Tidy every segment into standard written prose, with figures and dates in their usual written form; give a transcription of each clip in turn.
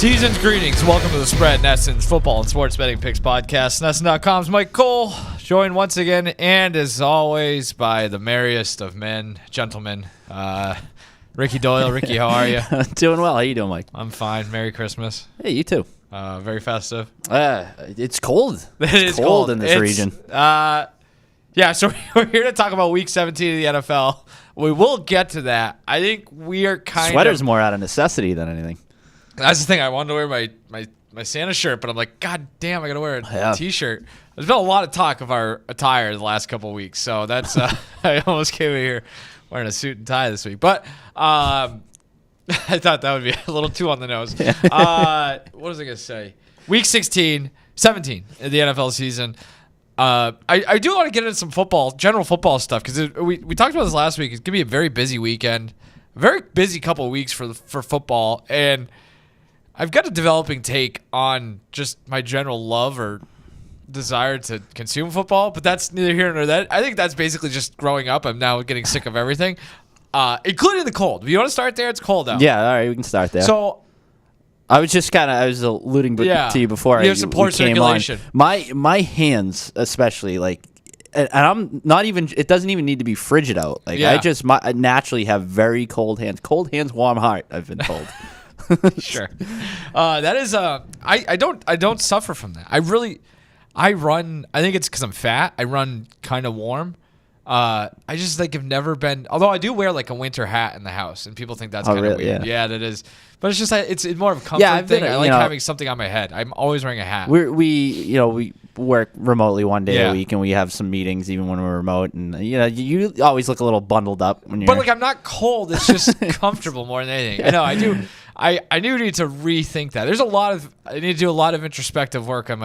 Season's greetings. Welcome to the Spread, Nesson's football and sports betting picks podcast. Nesson.com's Mike Cole, joined once again, and as always, by the merriest of men, gentlemen, Ricky Doyle. Ricky, how are you? Doing well. How you doing, Mike? I'm fine. Merry Christmas. Hey, you too. Very festive. It's cold. It's cold in this region. Yeah, so we're here to talk about Week 17 of the NFL. We will get to that. I think we are Sweater's more out of necessity than anything. That's the thing. I wanted to wear my Santa shirt, but I'm like, God damn, I got to wear a T-shirt. There's been a lot of talk of our attire the last couple of weeks, so that's I almost came in here wearing a suit and tie this week. But I thought that would be a little too on the nose. What was I going to say? Week 17 of the NFL season. I do want to get into some general football stuff, because we talked about this last week. It's going to be a very busy weekend, a very busy couple of weeks for football, and I've got a developing take on just my general love or desire to consume football, but that's neither here nor there. I think that's basically just growing up. I'm now getting sick of everything, including the cold. If you want to start there, it's cold out. Yeah, all right, we can start there. So I was alluding to you before. You have some poor circulation. My hands, especially, like, and I'm not even. It doesn't even need to be frigid out. Like, I naturally have very cold hands. Cold hands, warm heart. I've been told. Sure. That is I don't suffer from that. I run, I think it's because I'm fat. I run kind of warm. I just have never been, although I do wear like a winter hat in the house, and people think that's kind of weird. Yeah, that is. But it's just it's more of a comfort thing. I like having something on my head. I'm always wearing a hat. We work remotely one day a week, and we have some meetings even when we're remote, and you always look a little bundled up when you're. But I'm not cold. It's just comfortable more than anything. I know. I do. I do need to rethink that. I need to do a lot of introspective work on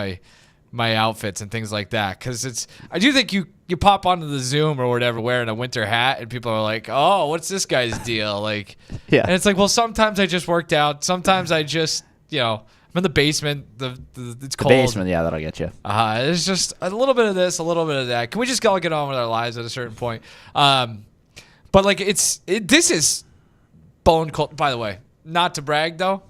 my outfits and things like that, because I do think you pop onto the Zoom or whatever wearing a winter hat, and people are like, oh, what's this guy's deal? Like, yeah. And it's like, well, sometimes I just worked out. Sometimes I just, I'm in the basement. It's cold. The basement, yeah, that'll get you. It's just a little bit of this, a little bit of that. Can we just all get on with our lives at a certain point? But like, this is bone cold. By the way, not to brag though.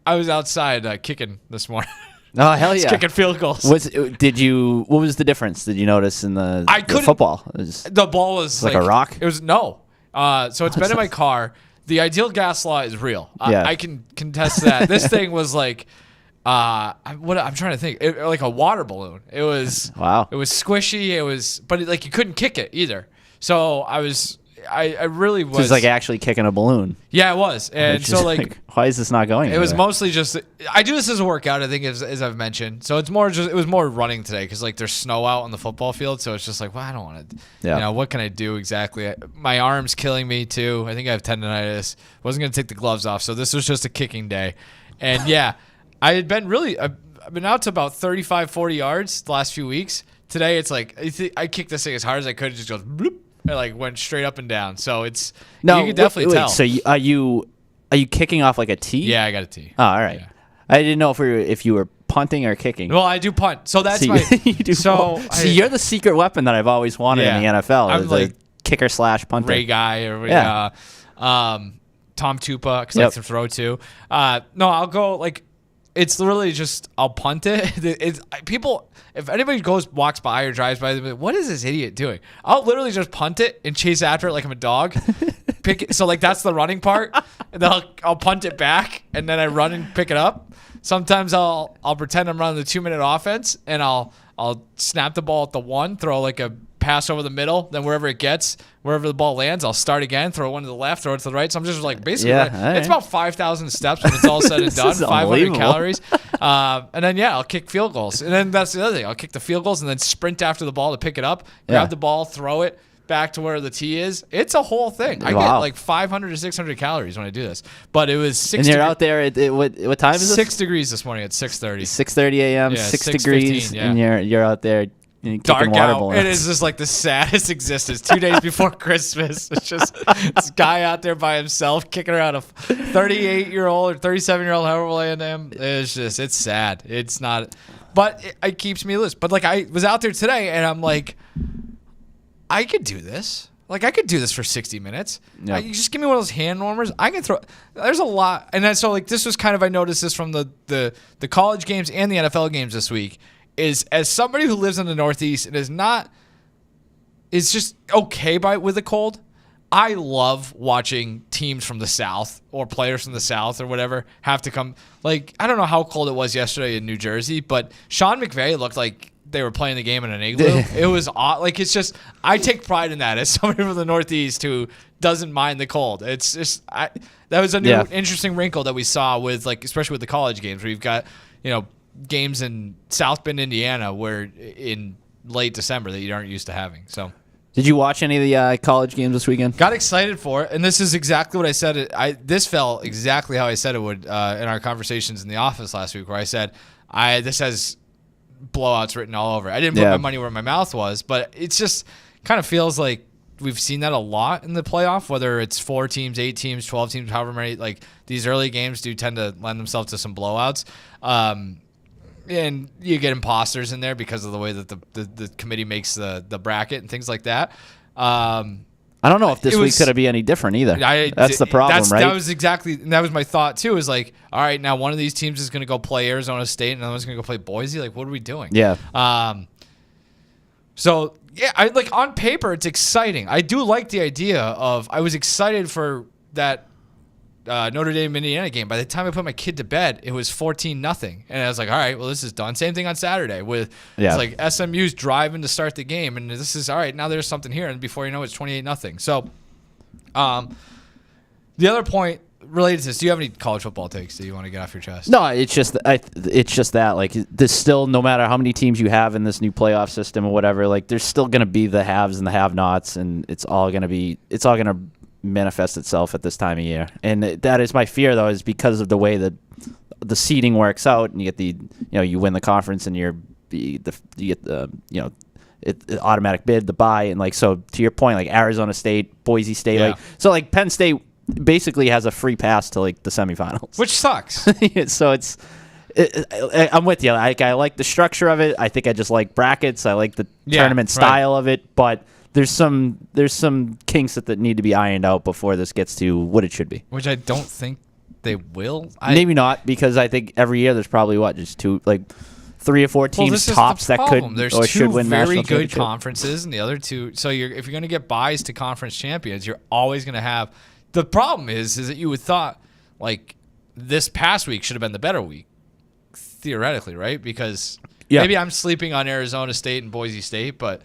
I was outside kicking this morning. Oh, hell yeah. Kicking field goals. What was the difference? Did you notice in the football? The ball was like a rock? It was no. So it's been in my car. The ideal gas law is real. I can contest that. This thing was like, I'm trying to think. Like a water balloon. It was, wow. It was squishy. But you couldn't kick it either. So I really was. So it's like actually kicking a balloon. Yeah, it was. And so why is this not going anywhere? It was mostly just, I do this as a workout, I think, as I've mentioned. So it was more running today, because there's snow out on the football field. So it's just like, well, I don't want to, what can I do exactly? My arm's killing me too. I think I have tendonitis. Wasn't going to take the gloves off. So this was just a kicking day. And yeah, I've been out to about 35, 40 yards the last few weeks. Today it's like, I kicked this thing as hard as I could. It just goes bloop. It went straight up and down. So you can definitely tell. So are you kicking off like a tee? Yeah, I got a tee. Oh, all right. Yeah. I didn't know if you were punting or kicking. Well, I do punt. So that's you do. So you're the secret weapon that I've always wanted in the NFL. I'm like kicker / punter. Ray Guy or Tom Tupa, because I like to throw too. No, I'll go it's literally just I'll punt it. It's people. If anybody walks by or drives by, they'll be like, what is this idiot doing? I'll literally just punt it and chase after it like I'm a dog. Pick it, so that's the running part, and then I'll punt it back, and then I run and pick it up. Sometimes I'll pretend I'm running the 2-minute offense, and I'll snap the ball at the 1, throw like a pass over the middle, then wherever the ball lands, I'll start again, throw one to the left, throw it to the right. So I'm just basically, it's about 5,000 steps when it's all said and done, 500 calories. And then, I'll kick field goals. And then that's the other thing. I'll kick the field goals and then sprint after the ball to pick it up, grab the ball, throw it back to where the tee is. It's a whole thing. I get 500 to 600 calories when I do this. But it was 6 And you're out there at what time is it? 6 degrees this morning at 6:30. 6:30 a.m., 6 degrees, and you're out there. Dark out. It is just the saddest existence. 2 days before Christmas, it's just this guy out there by himself kicking around a 38-year-old or 37-year-old, however old I am. It's sad. It's not, but it keeps me loose. But I was out there today, and I'm like, I could do this. Like, I could do this for 60 minutes. Yeah. You just give me one of those hand warmers. I can throw. There's a lot. And then, so, like, this was kind of, I noticed this from the college games and the NFL games this week, is as somebody who lives in the Northeast and is just okay with the cold, I love watching teams from the South or players from the South or whatever have to come. Like, I don't know how cold it was yesterday in New Jersey, but Sean McVay looked like they were playing the game in an igloo. It was odd. Like, it's just, I take pride in that as somebody from the Northeast who doesn't mind the cold. It's just, that was a new interesting wrinkle that we saw with, like, especially with the college games where you've got, games in South Bend, Indiana, where in late December that you aren't used to having. So, did you watch any of the college games this weekend? Got excited for it, and this is exactly what I said. This fell exactly how I said it would in our conversations in the office last week, where I said, this has blowouts written all over it. I didn't put my money where my mouth was, but it's just kind of feels like we've seen that a lot in the playoff, whether it's 4 teams, 8 teams, 12 teams, however many. Like, these early games do tend to lend themselves to some blowouts. And you get imposters in there because of the way that the committee makes the bracket and things like that. I don't know if this week's going to be any different either. That's the problem, right? That was my thought too. Is like, all right, now one of these teams is going to go play Arizona State, and another one's going to go play Boise. Like, what are we doing? Yeah. So yeah, on paper it's exciting. I do like the idea of. I was excited for that Notre Dame Indiana game. By the time I put my kid to bed, it was 14-0, and I was like, all right, well, this is done. Same thing on Saturday with it's like SMU's driving to start the game, and this is all right. Now there's something here, and before you know it, it's 28-0. So, the other point related to this, do you have any college football takes that you want to get off your chest? No, it's just that like there's still, no matter how many teams you have in this new playoff system or whatever, like there's still going to be the haves and the have-nots, and it's all going to manifest itself at this time of year. And that is my fear, though, is because of the way that the seeding works out, and you get you win the conference, and you get the automatic bid, the bye, and like, so to your point, like Arizona State, Boise State, like, so like Penn State basically has a free pass to like the semifinals, which sucks. So I'm with you. I like the structure of it. I think I just like brackets. I like the tournament style of it, but there's some kinks that need to be ironed out before this gets to what it should be. Which I don't think they will. Maybe not, because I think every year there's probably just 3 or 4 teams tops that could there's or should win national championship. There's 2 very good conferences, and the other 2. So if you're going to get buys to conference champions, you're always going to have. The problem is that you would thought like this past week should have been the better week, theoretically, right? Because maybe I'm sleeping on Arizona State and Boise State, but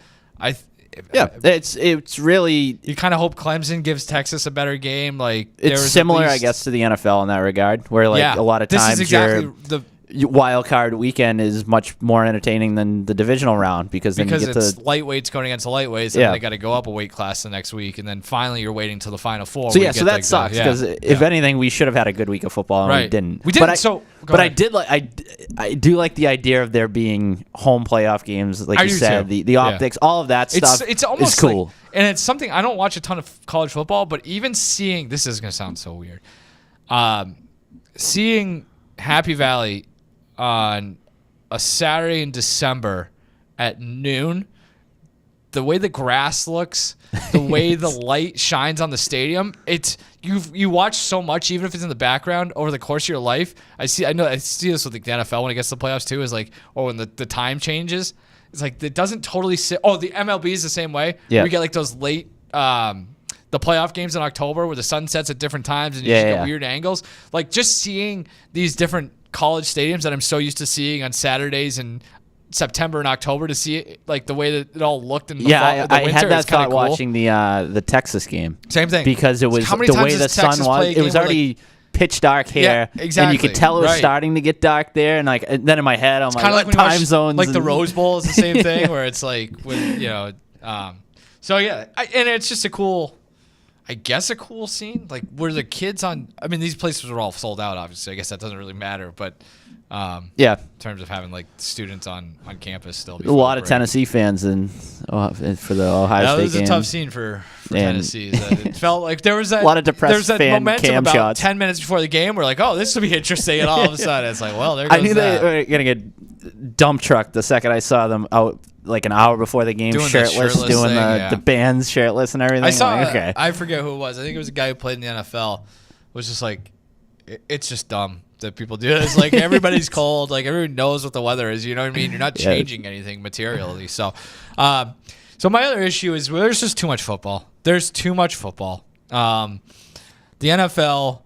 it's really, you kind of hope Clemson gives Texas a better game. Like, it's similar, I guess, to the NFL in that regard, where like a lot of times this is exactly wild card weekend is much more entertaining than the divisional round because then you get it's lightweights going against the lightweights, and then they got to go up a weight class the next week, and then finally you're waiting till the Final Four. So so that sucks because if anything, we should have had a good week of football, and we didn't. We didn't. But I did I do like the idea of there being home playoff games, like you said, the optics, all of that stuff. It's almost is cool, and it's something I don't watch a ton of college football, but even seeing this is going to sound so weird, seeing Happy Valley on a Saturday in December at noon, the way the grass looks, the way the light shines on the stadium, you watch so much, even if it's in the background over the course of your life. I see this with the NFL when it gets to the playoffs too, is like, when the time changes, it's like it doesn't totally sit. Oh, the MLB is the same way. Yeah. We get like those late the playoff games in October where the sun sets at different times and you just get weird angles. Like, just seeing these different college stadiums that I'm so used to seeing on Saturdays in September and October, to see it like the way that it all looked in the fall, the winter. I had that thought cool. watching the Texas game. Same thing, because it was the way the sun was. It was already pitch dark here, exactly. And you could tell it was starting to get dark there. And then in my head, I'm like, what time zones? Like the Rose Bowl is the same thing, where it's like when so yeah, and it's just a cool scene, like where the kids these places are all sold out, obviously. I guess that doesn't really matter, but in terms of having like students on campus still. A lot of Tennessee fans for the Ohio State game. That was a tough scene for Tennessee. It felt like there was a lot of depressed fan momentum about shots. 10 minutes before the game. We're like, oh, this will be interesting, and all of a sudden it's like, well, there goes I knew they were going to get dump truck the second I saw them out like an hour before the game, Doing the shirtless, shirtless doing thing, the bands shirtless and everything. I saw. Like, okay. I forget who it was. I think it was a guy who played in the NFL. Was just like, it's just dumb that people do this. Like everybody's cold. Like everyone knows what the weather is. You know what I mean? You're not changing anything materially. So, so my other issue is there's just too much football. There's too much football. The NFL.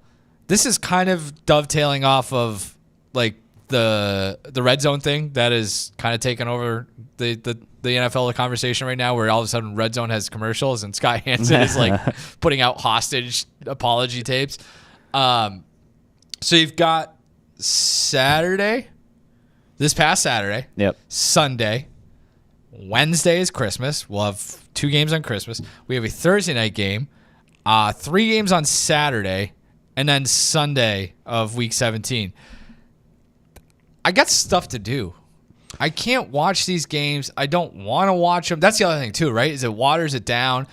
This is kind of dovetailing off of like the red zone thing that is kind of taking over the NFL conversation right now, where all of a sudden red zone has commercials and Scott Hansen is like putting out hostage apology tapes. So you've got Saturday, this past Saturday, Sunday, Wednesday is Christmas. We'll have 2 games on Christmas. We have a Thursday night game, 3 games on Saturday, and then Sunday of week 17. I got stuff to do. I can't watch these games. I don't want to watch them. That's the other thing too, right? Is it waters it down?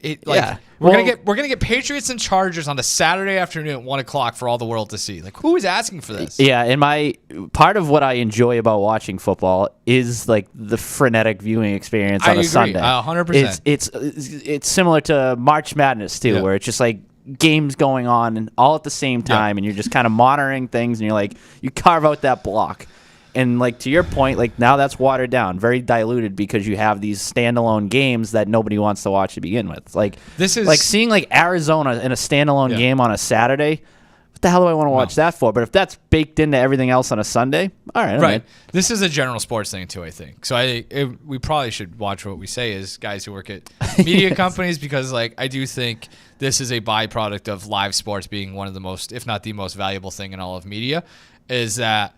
We're gonna get Patriots and Chargers on a Saturday afternoon at 1:00 for all the world to see. Like, who is asking for this? Yeah, and my part of what I enjoy about watching football is like the frenetic viewing experience on a Sunday. 100%. It's similar to March Madness too, where it's just like games going on and all at the same time, and you're just kind of monitoring things, and you're like, you carve out that block. And like to your point, like now that's watered down, very diluted because you have these standalone games that nobody wants to watch to begin with. Like this is like seeing like Arizona in a standalone game on a Saturday. What the hell do I want to watch that for? But if that's baked into everything else on a Sunday, all right, right. This is a general sports thing too, I think. So we probably should watch what we say as guys who work at media companies, because like I do think this is a byproduct of live sports being one of the most, if not the most valuable thing in all of media, is that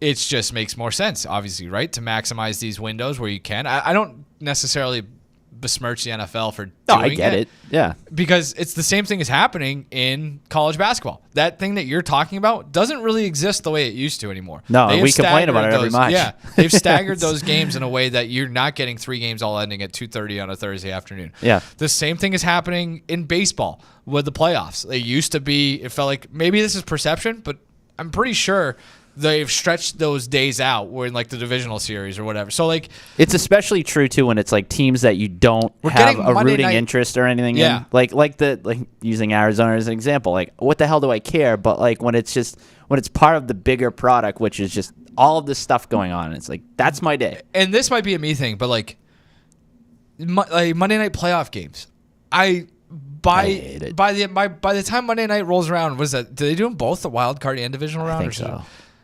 it just makes more sense, obviously, right, to maximize these windows where you can. I don't necessarily besmirch the NFL for doing it. No, I get it. Yeah. Because it's the same thing is happening in college basketball. That thing that you're talking about doesn't really exist the way it used to anymore. No, we complain about it every match. Yeah, they've staggered those games in a way that you're not getting 3 games all ending at 2:30 on a Thursday afternoon. Yeah. The same thing is happening in baseball with the playoffs. They used to be, it felt like, maybe this is perception, but I'm pretty sure they've stretched those days out. We're in like the divisional series or whatever. So like, it's especially true too when it's like teams that you don't have a rooting interest or anything in. Like using Arizona as an example. Like, what the hell do I care? But like when it's part of the bigger product, which is just all of this stuff going on, it's like that's my day. And this might be a me thing, but like Monday night playoff games, I hate it. By the time Monday night rolls around, what is that? Do they do them both, the wild card and divisional round? I think so.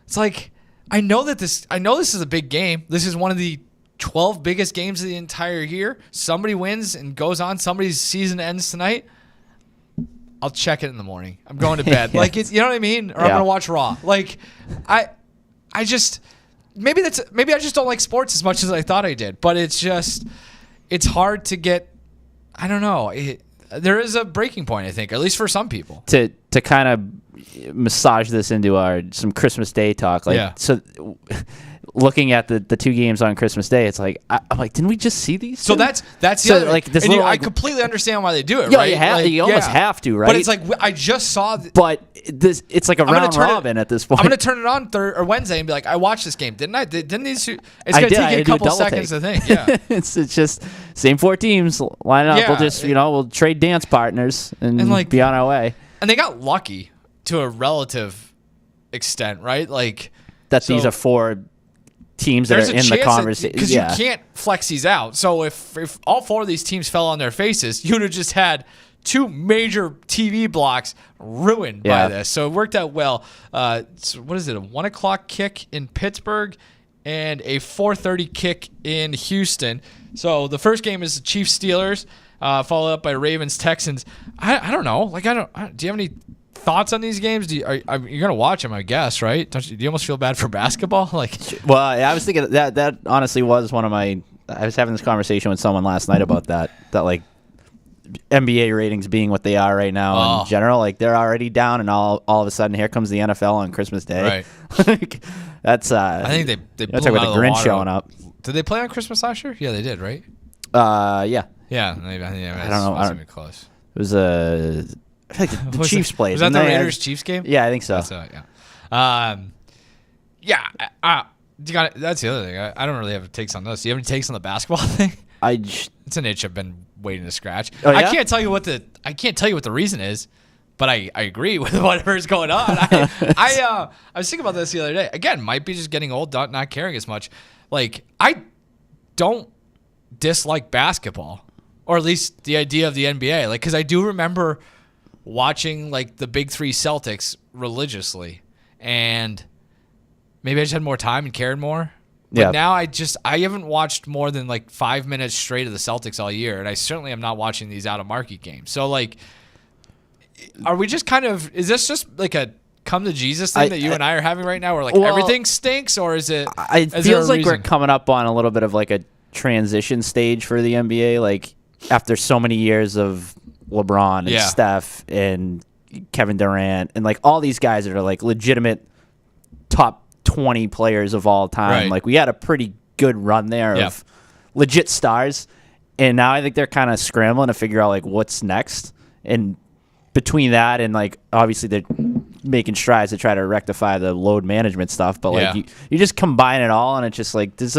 It's like, I know this is a big game. This is one of the 12 biggest games of the entire year. Somebody wins and goes on. Somebody's season ends tonight. I'll check it in the morning. I'm going to bed. Like, it's, you know what I mean? Or I'm going to watch Raw. Like, I just, maybe I just don't like sports as much as I thought I did. But it's hard to get, I don't know. There is a breaking point, I think, at least for some people. To kind of massage this into some Christmas Day talk. Like, so looking at the 2 games on Christmas Day, it's like, I'm like, didn't we just see these? So that's the other, like this. I completely understand why they do it, right? You almost have to, right? But it's like, I just saw. But it's like a round robin at this point. I'm going to turn it on Wednesday and be like, I watched this game, didn't I? Didn't these? It's going to take a couple seconds to think. Yeah, it's just same 4 teams line up. We'll just we'll trade dance partners and like, be on our way. And they got lucky to a relative extent, right? Like these are 4 teams that are in the conversation, because you can't flex these out. So if all 4 of these teams fell on their faces, you would have just had 2 major TV blocks ruined by this. So it worked out well. So what is it? A 1:00 kick in Pittsburgh and a 4:30 kick in Houston. So the first game is the Chiefs Steelers, followed up by Ravens Texans. I don't know. Like, do you have any thoughts on these games? You're gonna watch them, I guess, right? Do you almost feel bad for basketball? Like, well, I was thinking that honestly was one of my. I was having this conversation with someone last night about that like NBA ratings being what they are right now in general. Like, they're already down, and all of a sudden here comes the NFL on Christmas Day. Right. Like, that's I think they blew talk about the Grinch showing up. Did they play on Christmas last year? Yeah, they did, right? Yeah. Yeah, I don't know. Close. It was I think the Chiefs played. Was that the Raiders-Chiefs game? Yeah, I think so. I That's the other thing. I don't really have takes on this. Do you have any takes on the basketball thing? It's an itch I've been waiting to scratch. Oh, yeah? I can't tell you what the reason is, but I agree with whatever is going on. I was thinking about this the other day. Again, might be just getting old, not caring as much. Like, I don't dislike basketball, or at least the idea of the NBA. Like, because I do remember watching like the Big Three Celtics religiously, and maybe I just had more time and cared more. But now I haven't watched more than like 5 minutes straight of the Celtics all year, and I certainly am not watching these out of market games. So like, are we just is this just like a come to Jesus thing that you and I are having right now, where like everything stinks, or is it? It feels like we're coming up on a little bit of like a transition stage for the NBA, like after so many years of LeBron and Steph and Kevin Durant and like all these guys that are like legitimate top 20 players of all time. Right. Like, we had a pretty good run there of legit stars, and now I think they're kind of scrambling to figure out like what's next. And between that and like obviously they're making strides to try to rectify the load management stuff, but like you just combine it all, and it's just like it's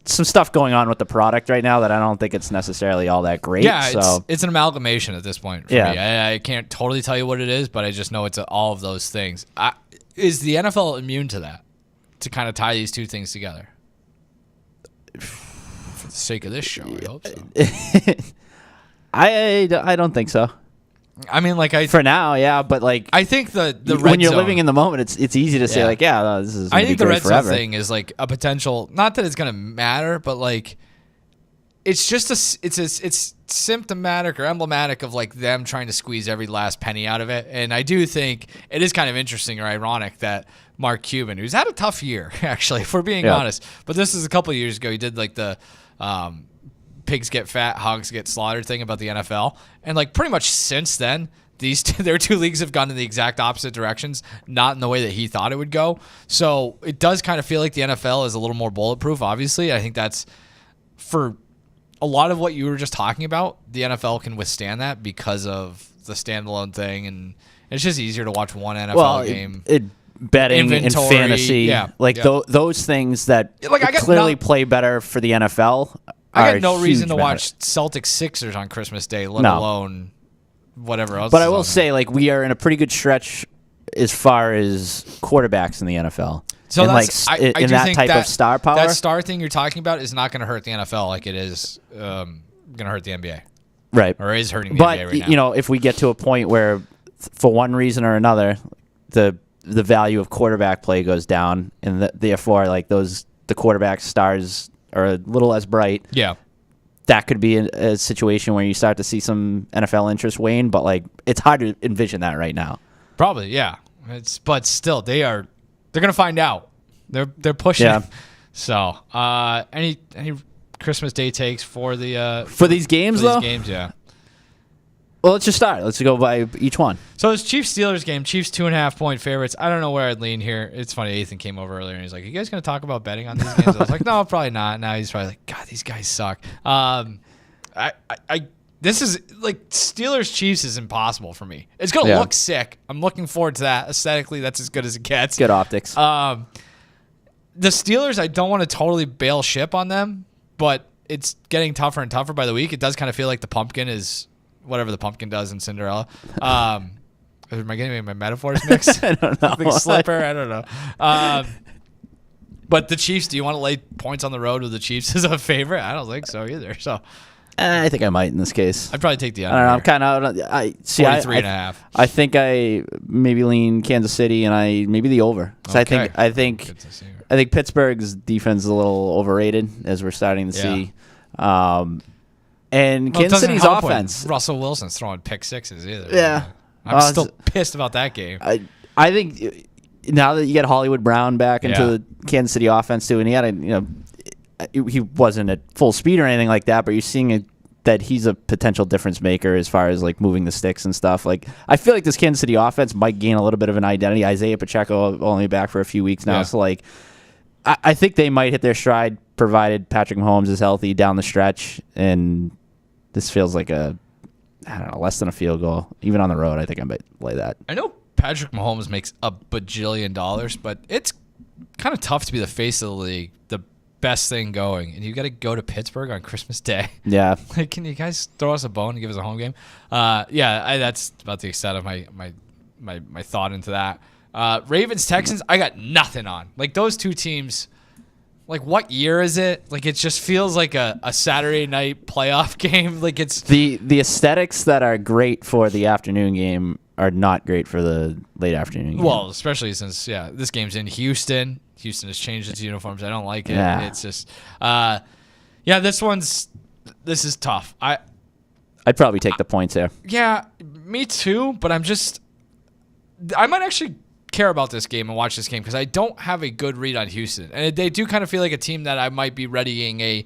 some stuff going on with the product right now that I don't think it's necessarily all that great. Yeah, so it's an amalgamation at this point for me. I can't totally tell you what it is, but I just know it's all of those things. Is the NFL immune to that, to kind of tie these two things together? For the sake of this show, I hope so. I don't think so. I mean, like for now, yeah, but like I think the when you're zone, living in the moment, it's easy to say like, this is. I think the red zone thing is like a potential. Not that it's gonna matter, but like it's just it's symptomatic or emblematic of like them trying to squeeze every last penny out of it. And I do think it is kind of interesting or ironic that Mark Cuban, who's had a tough year actually, if we're being honest, but this is a couple of years ago, he did like the pigs get fat, hogs get slaughtered thing about the NFL. And like pretty much since then, their two leagues have gone in the exact opposite directions, not in the way that he thought it would go. So it does kind of feel like the NFL is a little more bulletproof, obviously. I think that's for a lot of what you were just talking about. The NFL can withstand that because of the standalone thing, and it's just easier to watch one NFL game. Betting Inventory, and fantasy, those things that I clearly play better for the NFL. I got no reason to watch Celtics Sixers on Christmas Day, let alone whatever else. But I will say, like, we are in a pretty good stretch as far as quarterbacks in the NFL. So and that's, like I do that think type of star power. That star thing you're talking about is not going to hurt the NFL like it is going to hurt the NBA. Right. Or is hurting the NBA right now. But, you know, if we get to a point where, for one reason or another, the value of quarterback play goes down, and therefore, like, the quarterback stars are a little less bright. Yeah. That could be a situation where you start to see some NFL interest wane, but like it's hard to envision that right now. Probably, yeah. But still, they're gonna find out. They're pushing. Yeah. So, any Christmas Day takes for the for these games though? Games, yeah. Well, let's just start. Let's go by each one. So it's Chiefs-Steelers game. Chiefs 2.5-point favorites. I don't know where I'd lean here. It's funny. Ethan came over earlier and he's like, "You guys going to talk about betting on these games?" I was like, "No, probably not." Now he's probably like, "God, these guys suck." This is like Steelers-Chiefs is impossible for me. It's going to look sick. I'm looking forward to that. Aesthetically, that's as good as it gets. Good optics. The Steelers, I don't want to totally bail ship on them, but it's getting tougher and tougher by the week. It does kind of feel like the pumpkin is whatever the pumpkin does in Cinderella. Am I getting my metaphors mixed? I don't know. Big slipper? I don't know. But the Chiefs, do you want to lay points on the road with the Chiefs as a favorite? I don't think so either. So I think I might in this case. I'd probably take the under. I don't know. I'm kind of I see 43.5. I think I maybe lean Kansas City, and I maybe the over. So Okay. I think Pittsburgh's defense is a little overrated, as we're starting to see. And Kansas City's offense. Russell Wilson's throwing pick sixes either. Yeah. I'm still pissed about that game. I think now that you get Hollywood Brown back into the Kansas City offense too, and he had he wasn't at full speed or anything like that, but you're seeing that he's a potential difference maker as far as like moving the sticks and stuff. Like, I feel like this Kansas City offense might gain a little bit of an identity. Isaiah Pacheco only back for a few weeks now, so like I think they might hit their stride provided Patrick Mahomes is healthy down the stretch, and this feels like less than a field goal. Even on the road, I think I might lay that. I know Patrick Mahomes makes $1 bajillion, but it's kind of tough to be the face of the league, the best thing going, and you got to go to Pittsburgh on Christmas Day. Yeah. Like, can you guys throw us a bone and give us a home game? That's about the extent of my thought into that. Ravens, Texans, I got nothing on. Like, those two teams, like, what year is it? Like, it just feels like a Saturday night playoff game. Like, it's The aesthetics that are great for the afternoon game are not great for the late afternoon game. Well, especially since, this game's in Houston. Houston has changed its uniforms. I don't like it. Yeah. It's just, this is tough. I'd probably take the points there. Yeah, me too, but I might actually care about this game and watch this game because I don't have a good read on Houston. And they do kind of feel like a team that I might be readying an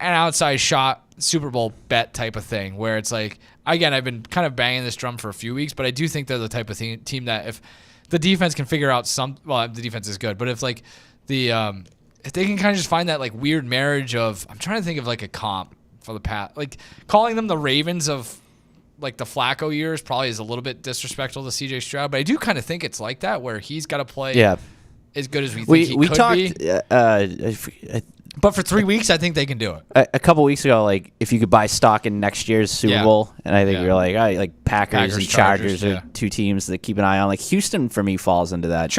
outside shot Super Bowl bet type of thing where it's like, again, I've been kind of banging this drum for a few weeks, but I do think they're the type of team that if the defense can figure out the defense is good, but if like if they can kind of just find that like weird marriage of, I'm trying to think of like a comp for the Pat, like calling them the Ravens of like the Flacco years probably is a little bit disrespectful to CJ Stroud, but I do kind of think it's like that where he's got to play as good as we think he could be. But for 3 weeks, I think they can do it. A couple weeks ago, like if you could buy stock in next year's Super Bowl, and I think we were like, all right, like Packers and Chargers are two teams that keep an eye on. Like Houston for me falls into that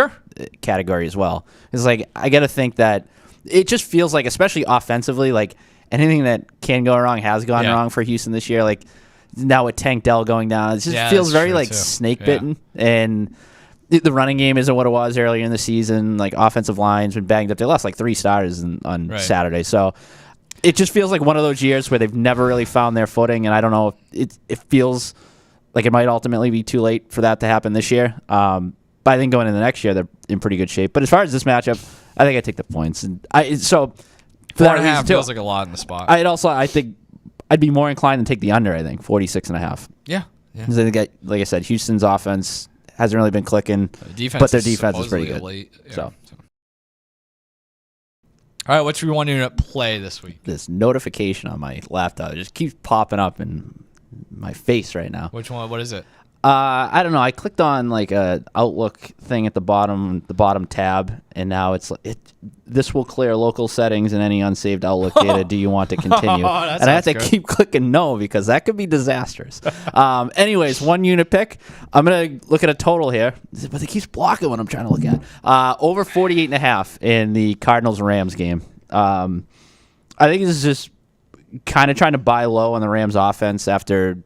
category as well. It's like I got to think that it just feels like, especially offensively, like anything that can go wrong has gone wrong for Houston this year. Like now with Tank Dell going down, it just feels very like snake bitten and. The running game isn't what it was earlier in the season. Like offensive line's been banged up. They lost like 3 starters on Saturday. So it just feels like one of those years where they've never really found their footing. And I don't know if it feels like it might ultimately be too late for that to happen this year. But I think going into the next year, they're in pretty good shape. But as far as this matchup, I think I take the points. And for 4.5 feels like a lot in the spot. I think I'd be more inclined to take the under, I think, 46.5. Yeah. Because I think, like I said, Houston's offense hasn't really been clicking, but their defense is pretty good. So. All right, what should we want to play this week? This notification on my laptop just keeps popping up in my face right now. Which one? What is it? I don't know. I clicked on like a Outlook thing at the bottom tab, and now this will clear local settings and any unsaved Outlook data. Do you want to continue? And I have to keep clicking no because that could be disastrous. Anyways, 1 unit pick. I'm gonna look at a total here, but it keeps blocking what I'm trying to look at. Over 48.5 in the Cardinals Rams game. I think this is just kind of trying to buy low on the Rams offense after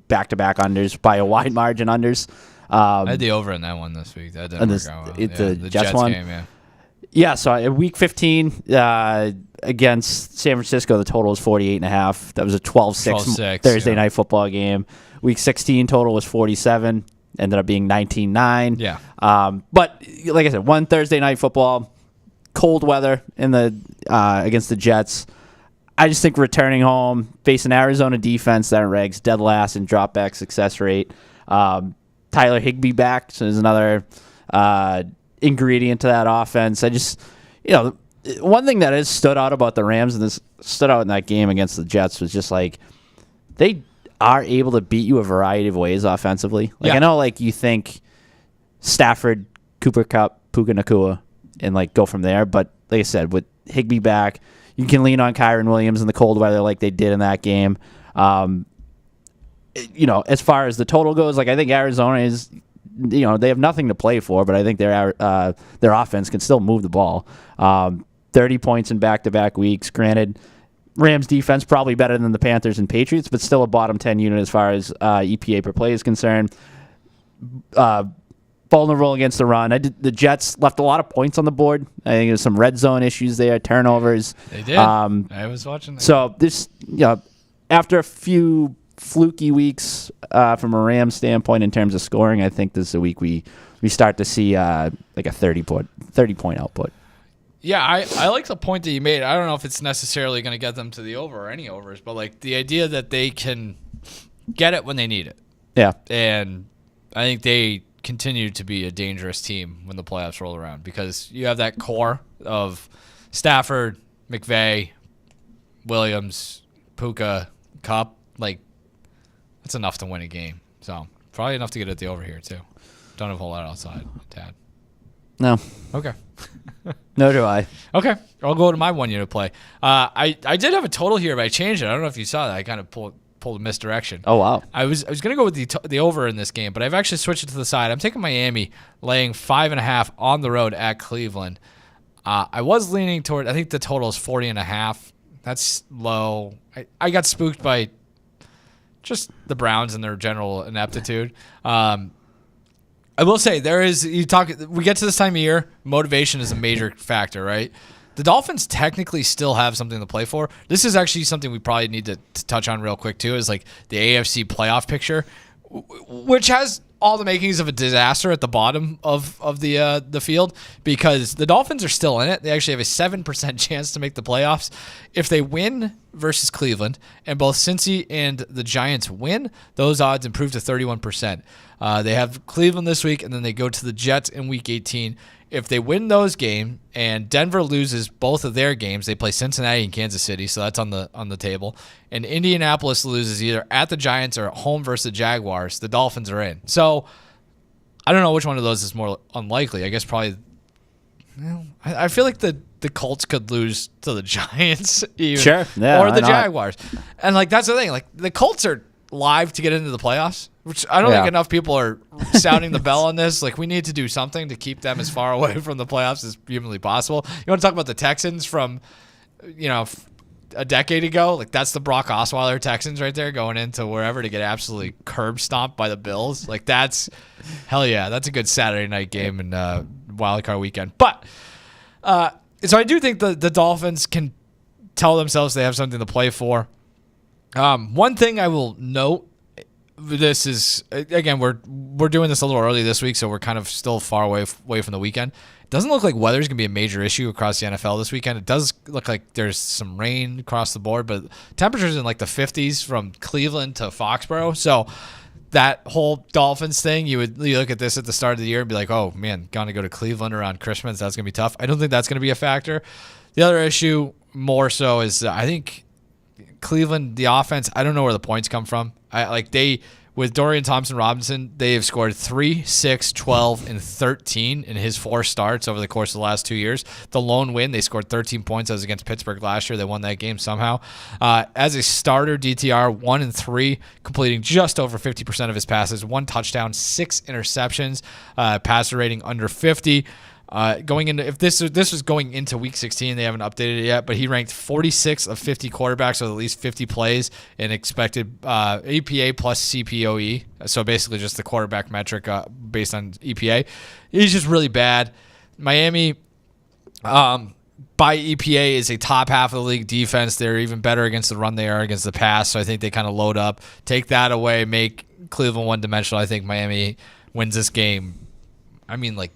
back-to-back unders by a wide margin unders. I had the over in that one this week. That didn't work out well. The Jets one? Game, Yeah, so in week 15 against San Francisco, the total was 48.5. That was a 12-6 Thursday night football game. Week 16 total was 47. Ended up being 19-9. Yeah. But like I said, one Thursday night football, cold weather in the against the Jets. I just think returning home, facing Arizona defense that ranks dead last in dropback success rate. Tyler Higbee back, so there's another ingredient to that offense. I just, one thing that has stood out about the Rams and this stood out in that game against the Jets was just like they are able to beat you a variety of ways offensively. Like I know, like you think Stafford, Cooper Kupp, Puka Nacua, and like go from there. But like I said, with Higbee back, you can lean on Kyron Williams in the cold weather like they did in that game. As far as the total goes, like I think Arizona is, they have nothing to play for, but I think their offense can still move the ball. 30 points in back-to-back weeks. Granted, Rams defense probably better than the Panthers and Patriots, but still a bottom 10 unit as far as EPA per play is concerned. Vulnerable against the run. The Jets left a lot of points on the board. I think there's some red zone issues there, turnovers. They did. I was watching that. So this, after a few fluky weeks from a Rams standpoint in terms of scoring, I think this is a week we start to see like a 30-point output. Yeah, I like the point that you made. I don't know if it's necessarily going to get them to the over or any overs, but like the idea that they can get it when they need it. Yeah. And I think they continue to be a dangerous team when the playoffs roll around because you have that core of Stafford, McVay, Williams, Puka, Kupp. Like, that's enough to win a game. So probably enough to get at the over here too. Don't have a whole lot outside, Tad. No. Okay. No, do I. Okay. I'll go to my 1 unit play. I did have a total here, but I changed it. I don't know if you saw that. I kind of pulled a misdirection. Oh, wow. I was going to go with the over in this game, but I've actually switched it to the side. I'm taking Miami laying 5.5 on the road at Cleveland. I was leaning toward, I think the total is 40.5. That's low. I got spooked by just the Browns and their general ineptitude. I will say we get to this time of year, motivation is a major factor, right? The Dolphins technically still have something to play for. This is actually something we probably need to touch on real quick too, is like the AFC playoff picture, which has all the makings of a disaster at the bottom of the field, because the Dolphins are still in it. They actually have a 7% chance to make the playoffs. If they win versus Cleveland and both Cincy and the Giants win, those odds improve to 31%. They have Cleveland this week, and then they go to the Jets in Week 18. If they win those games and Denver loses both of their games, they play Cincinnati and Kansas City, so that's on the table. And Indianapolis loses either at the Giants or at home versus the Jaguars, the Dolphins are in. So I don't know which one of those is more unlikely. I guess probably. I feel like the Colts could lose to the Giants, even, sure, yeah, or the Jaguars, and like that's the thing. Like the Colts are live to get into the playoffs, which I don't think enough people are sounding the bell on this. Like, we need to do something to keep them as far away from the playoffs as humanly possible. You want to talk about the Texans from, a decade ago? Like, that's the Brock Osweiler Texans right there, going into wherever to get absolutely curb stomped by the Bills. Like, that's hell yeah, that's a good Saturday night game and wildcard weekend. But so I do think the Dolphins can tell themselves they have something to play for. One thing I will note, this is, again, we're doing this a little early this week, so we're kind of still far away from the weekend. It doesn't look like weather's going to be a major issue across the NFL this weekend. It does look like there's some rain across the board, but temperatures in like the 50s from Cleveland to Foxborough. So that whole Dolphins thing, you look at this at the start of the year and be like, oh man, gonna go to Cleveland around Christmas, that's going to be tough. I don't think that's going to be a factor. The other issue more so is I think Cleveland, the offense, I don't know where the points come from. With Dorian Thompson-Robinson, they have scored 3, 6, 12, and 13 in his 4 starts over the course of the last 2 years. The lone win, they scored 13 points. That was against Pittsburgh last year. They won that game somehow. As a starter, DTR 1-3, completing just over 50% of his passes, 1 touchdown, 6 interceptions, passer rating under 50. If this was going into Week 16, they haven't updated it yet, but he ranked 46 of 50 quarterbacks with at least 50 plays in expected EPA plus CPOE. So basically just the quarterback metric based on EPA. He's just really bad. Miami, by EPA, is a top half of the league defense. They're even better against the run they are against the pass. So I think they kind of load up, take that away, make Cleveland one-dimensional. I think Miami wins this game. I mean, like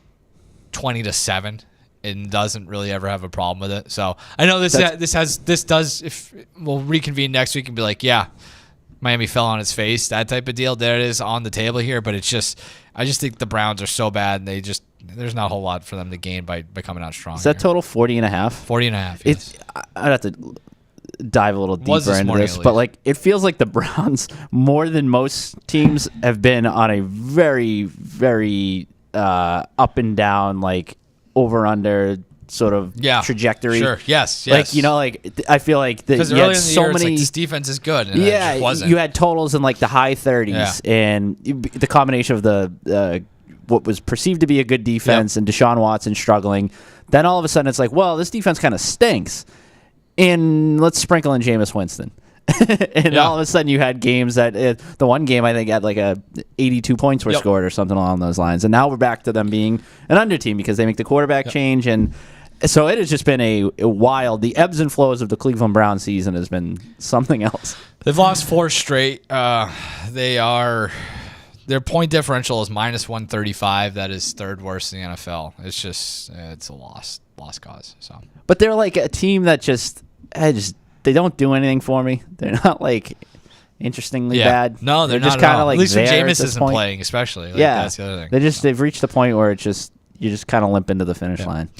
20-7, and doesn't really ever have a problem with it. So I know if we'll reconvene next week and be like, yeah, Miami fell on its face, that type of deal. There it is on the table here, but I just think the Browns are so bad, and there's not a whole lot for them to gain by coming out strong. Is that total 40.5? 40.5. Yes. I'd have to dive a little deeper into this, but like it feels like the Browns, more than most teams, have been on a very, very up and down, like over under sort of trajectory. Sure. Yes. Like, I feel like because earlier in the year, it's like this defense is good. And it just wasn't. You had totals in like the high 30s, and the combination of the what was perceived to be a good defense and Deshaun Watson struggling. Then all of a sudden it's like, well, this defense kind of stinks, and let's sprinkle in Jameis Winston. And all of a sudden you had games that the one game I think had like 82 points were scored or something along those lines, and now we're back to them being an under team because they make the quarterback change, and so it has just been a wild. The ebbs and flows of the Cleveland Browns season has been something else. They've lost 4 straight. Their point differential is -135. That is third worst in the NFL. It's just it's a lost cause. So, but they're like a team that they don't do anything for me. They're not like interestingly bad. No, they're just kind of like at least when there Jameis isn't point. playing, especially. That's the other thing. They've reached the point where you just kind of limp into the finish line.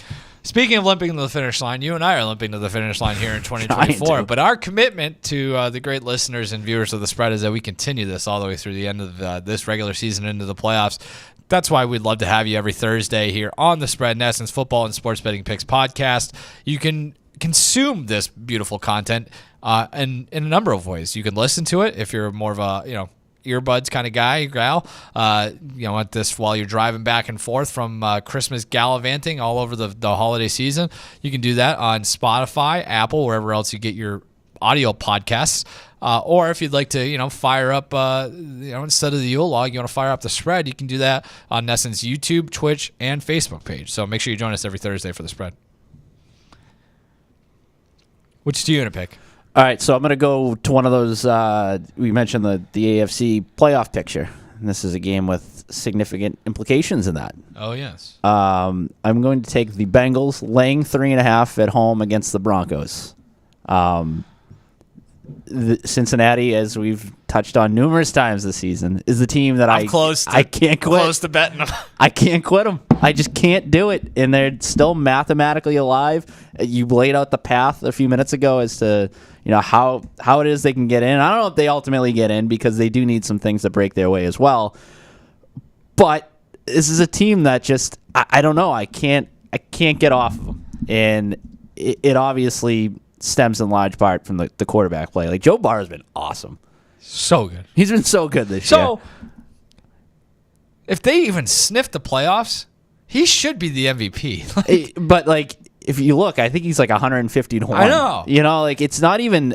Speaking of limping to the finish line, you and I are limping to the finish line here in 2024. But our commitment to the great listeners and viewers of the spread is that we continue this all the way through the end of this regular season into the playoffs. That's why we'd love to have you every Thursday here on the Spread, in essence, football and sports betting picks podcast. You can consume this beautiful content in a number of ways. You can listen to it if you're more of a earbuds kind of guy, gal. Want this while you're driving back and forth from Christmas gallivanting all over the holiday season. You can do that on Spotify, Apple, wherever else you get your audio podcasts. Or if you'd like to, fire up, instead of the Yule log, you want to fire up the spread, you can do that on Nesson's YouTube, Twitch, and Facebook page. So make sure you join us every Thursday for the spread. Which do you want to pick? All right, so I'm going to go to one of those, we mentioned the AFC playoff picture. And this is a game with significant implications in that. Oh, yes. I'm going to take the Bengals laying 3.5 at home against the Broncos. Cincinnati, as we've touched on numerous times this season, is the team that I can't quit. Close to betting them. I can't quit them. I just can't do it, and they're still mathematically alive. You laid out the path a few minutes ago as to how it is they can get in. I don't know if they ultimately get in because they do need some things to break their way as well. But this is a team that just I don't know. I can't get off of them, and it obviously stems in large part from the quarterback play. Like, Joe Burrow's been awesome. So good. He's been so good this year. So, if they even sniff the playoffs, he should be the MVP. But, if you look, I think he's 150 to 1. I know. It's not even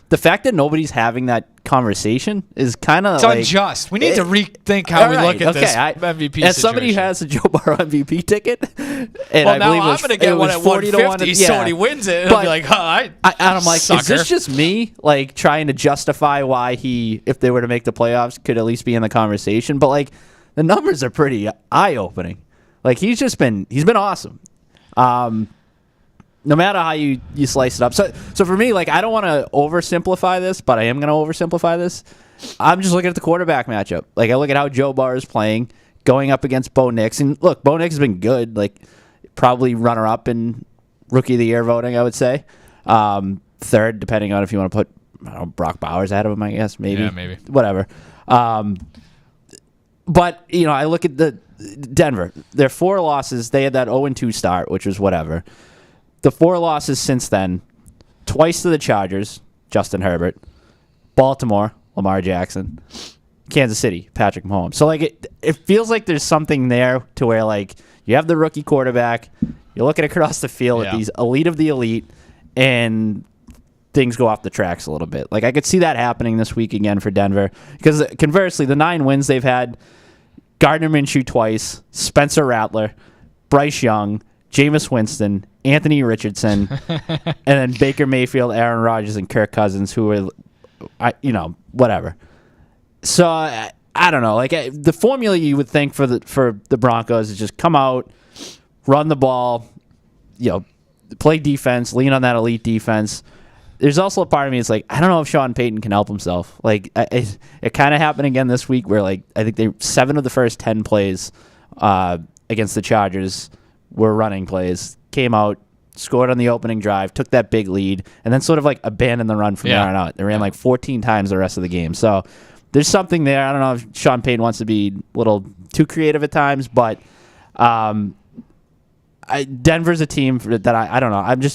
the fact that nobody's having that conversation is kind of unjust. We need to rethink how we look at this MVP situation. As somebody who has a Joe Burrow MVP ticket, and I believe I'm going to get one at 150, so when he wins it, it'll be like, I'm like, sucker. Is this just me trying to justify why he, if they were to make the playoffs, could at least be in the conversation? But the numbers are pretty eye-opening. He's been awesome. No matter how you slice it up. So for me, I don't want to oversimplify this, but I am going to oversimplify this. I'm just looking at the quarterback matchup. I look at how Joe Burrow is playing, going up against Bo Nix. And look, Bo Nix has been good. Probably runner-up in Rookie of the Year voting, I would say. Third, depending on if you want to put Brock Bowers ahead of him, I guess. Maybe. Yeah, maybe. Whatever. But, I look at the Denver. Their 4 losses, they had that 0-2 start, which was whatever. The 4 losses since then, twice to the Chargers, Justin Herbert, Baltimore, Lamar Jackson, Kansas City, Patrick Mahomes. So, it feels like there's something there to where, you have the rookie quarterback, you're looking across the field at these elite of the elite, and things go off the tracks a little bit. I could see that happening this week again for Denver. Because, conversely, the 9 wins they've had, Gardner Minshew twice, Spencer Rattler, Bryce Young, Jameis Winston, Anthony Richardson, and then Baker Mayfield, Aaron Rodgers, and Kirk Cousins, who are, whatever. So, I don't know. The formula you would think for the Broncos is just come out, run the ball, play defense, lean on that elite defense. There's also a part of me that's I don't know if Sean Payton can help himself. It kind of happened again this week where, I think 7 of the first 10 plays against the Chargers were running plays, came out, scored on the opening drive, took that big lead, and then sort of abandoned the run from there on out. They ran 14 times the rest of the game. So there's something there. I don't know if Sean Payton wants to be a little too creative at times, but Denver's a team that I don't know.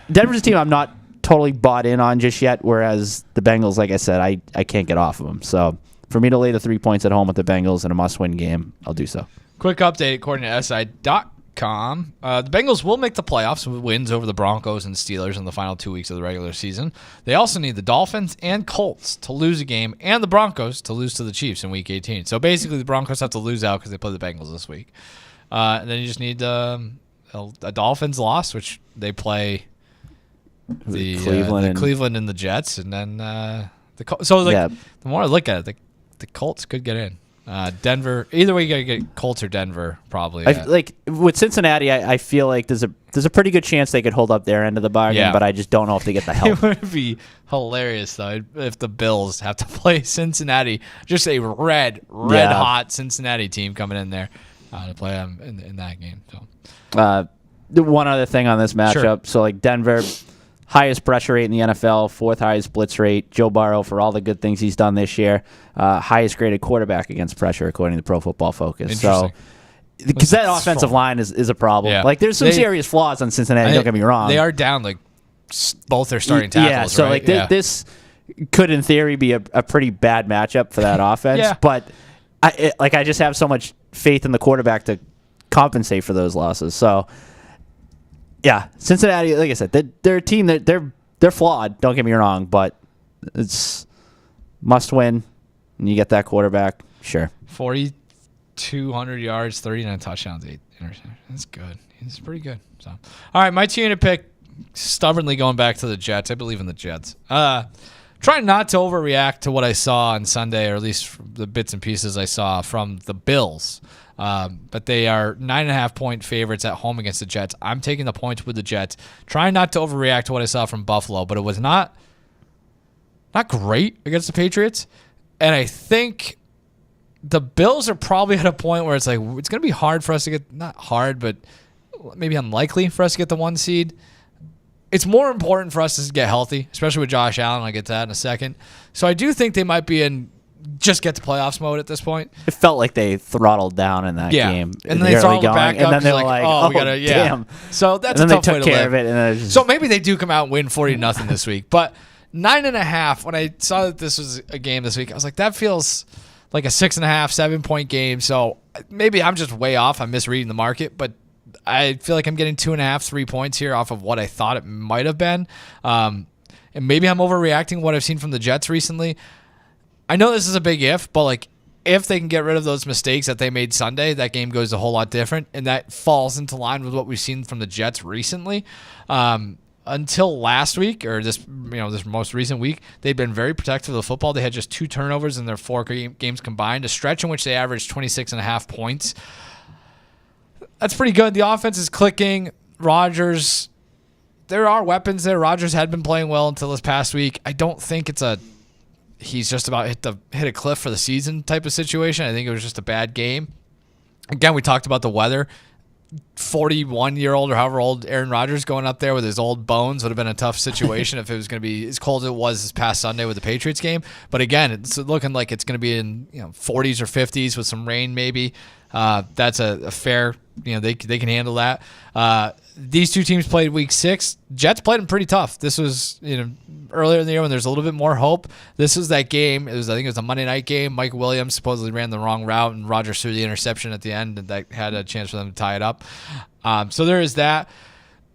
Denver's a team I'm not totally bought in on just yet, whereas the Bengals, like I said, I can't get off of them. So for me to lay the 3 points at home with the Bengals in a must-win game, I'll do so. Quick update according to SI.com. The Bengals will make the playoffs with wins over the Broncos and Steelers in the final 2 weeks of the regular season. They also need the Dolphins and Colts to lose a game and the Broncos to lose to the Chiefs in Week 18. So basically the Broncos have to lose out because they play the Bengals this week. And then you just need a Dolphins loss, which they play the Cleveland and the Jets. And then the more I look at it, the Colts could get in. Denver. Either way, you gotta get Colts or Denver. Probably. With Cincinnati, I feel like there's a pretty good chance they could hold up their end of the bargain, but I just don't know if they get the help. It would be hilarious though if the Bills have to play Cincinnati, just a red hot Cincinnati team coming in there to play them in that game. So. one other thing on this matchup. Sure. So, like, Denver, highest pressure rate in the NFL, fourth highest blitz rate. Joe Burrow, for all the good things he's done this year, highest graded quarterback against pressure, according to Pro Football Focus. So, because that offensive line is a problem. Yeah. Like, there's some serious flaws on Cincinnati, don't get me wrong. They are down, like, both their starting tackles, yeah, so, right? like, this could, in theory, be a pretty bad matchup for that offense. Yeah. But, I just have so much faith in the quarterback to compensate for those losses. So, yeah, Cincinnati, like I said, they're a team that they're flawed. Don't get me wrong, but it's must win. And you get that quarterback, sure. 4,200 yards, 39 touchdowns, 8 interceptions. That's good. He's pretty good. So, all right, my team to pick. Stubbornly going back to the Jets. I believe in the Jets. Trying not to overreact to what I saw on Sunday, or at least the bits and pieces I saw from the Bills. But they are 9.5-point favorites at home against the Jets. I'm taking the points with the Jets. Trying not to overreact to what I saw from Buffalo, but it was not great against the Patriots. And I think the Bills are probably at a point where it's like it's going to be hard for us to get, not hard, but maybe unlikely for us to get the 1 seed. It's more important for us to get healthy, especially with Josh Allen. I'll get to that in a second. So I do think they might be in just get to playoffs mode at this point. It felt like they throttled down in that game. And then they throttled back up. And then they were like, oh, we gotta, damn. So that's and a then tough they way took to care live. of it. And then it just, so maybe they do come out and win 40-0 this week. But 9.5, when I saw that this was a game this week, I was like, that feels like a 6.5, 7-point game. So maybe I'm just way off. I'm misreading the market. But I feel like I'm getting 2.5, 3 points here off of what I thought it might have been. And maybe I'm overreacting what I've seen from the Jets recently. I know this is a big if, but like if they can get rid of those mistakes that they made Sunday, that game goes a whole lot different. And that falls into line with what we've seen from the Jets recently. Until last week, or this most recent week, they've been very protective of the football. They had just 2 turnovers in their 4 games combined, a stretch in which they averaged 26.5 points. That's pretty good. The offense is clicking. Rodgers, there are weapons there. Rodgers had been playing well until this past week. I don't think he's just about hit a cliff for the season type of situation. I think it was just a bad game. Again, we talked about the weather. 41-year-old or however old Aaron Rodgers going up there with his old bones would have been a tough situation if it was going to be as cold as it was this past Sunday with the Patriots game. But again, it's looking like it's going to be in 40s or 50s with some rain maybe. That's a fair, they can handle that. These two teams played week 6. Jets played them pretty tough. This was earlier in the year when there's a little bit more hope. This was that game. I think it was a Monday night game. Mike Williams supposedly ran the wrong route, and Rodgers threw the interception at the end, and that had a chance for them to tie it up. So there is that.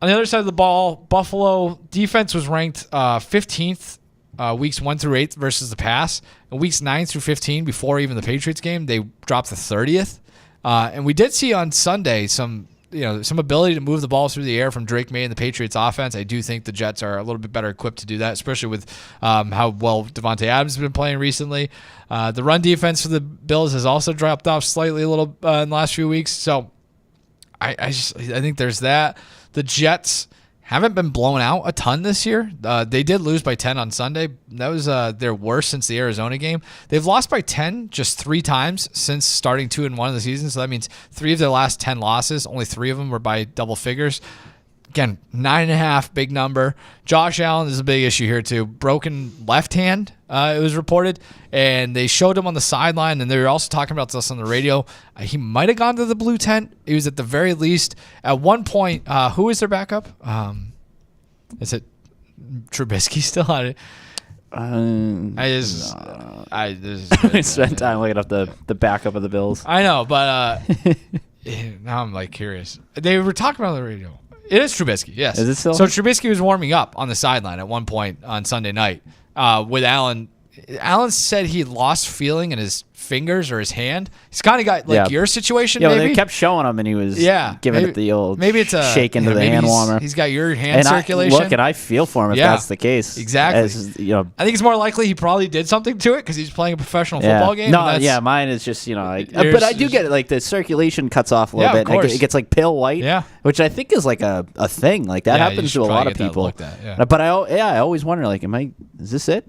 On the other side of the ball, Buffalo defense was ranked 15th weeks 1 through 8 versus the pass. In weeks 9 through 15, before even the Patriots game, they dropped to 30th. And we did see on Sunday some ability to move the ball through the air from Drake May and the Patriots offense. I do think the Jets are a little bit better equipped to do that, especially with how well Devontae Adams has been playing recently. The run defense for the Bills has also dropped off slightly a little in the last few weeks. So I think there's that. The Jets haven't been blown out a ton this year. They did lose by 10 on Sunday. That was their worst since the Arizona game. They've lost by 10 just 3 times since starting 2-1 of the season. So that means 3 of their last 10 losses, only 3 of them were by double figures. Again, 9.5, big number. Josh Allen is a big issue here too. Broken left hand, it was reported, and they showed him on the sideline, and they were also talking about this on the radio. He might have gone to the blue tent. He was at the very least at one point. Who is their backup? Is it Trubisky still on it? I spent time looking up the backup of the Bills. I know, but now I'm like curious. They were talking about the radio. It is Trubisky, yes. Is it still? So Trubisky was warming up on the sideline at one point on Sunday night with Allen. Allen said he lost feeling in his fingers or his hand. He's kind of got your situation. Yeah, maybe they kept showing him, and he was giving it the old it's a shake into the hand warmer. He's got your hand circulation. And I feel for him if that's the case. Exactly. I think it's more likely he probably did something to it because he's playing a professional football game. No, mine is just but I do get it. Like the circulation cuts off a little bit. And it gets like pale white. Yeah. Which I think is like a thing. Like that happens to a lot of people. But I always wonder, like, is this it?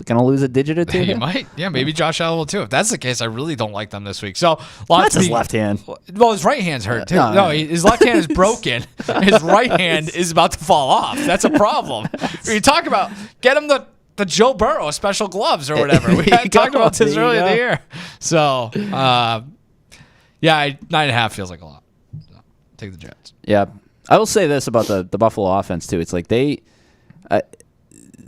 Gonna lose a digit or two. You might. Yeah, maybe Josh Allen will too. If that's the case, I really don't like them this week. So That's his left hand. Well, his right hand's hurt too. No, his left hand is broken. His right hand is about to fall off. That's a problem. You talk about get him the Joe Burrow special gloves or whatever. We had talked about this earlier in the year. So, yeah, 9.5 feels like a lot. So, take the Jets. Yeah, I will say this about the Buffalo offense too. It's like a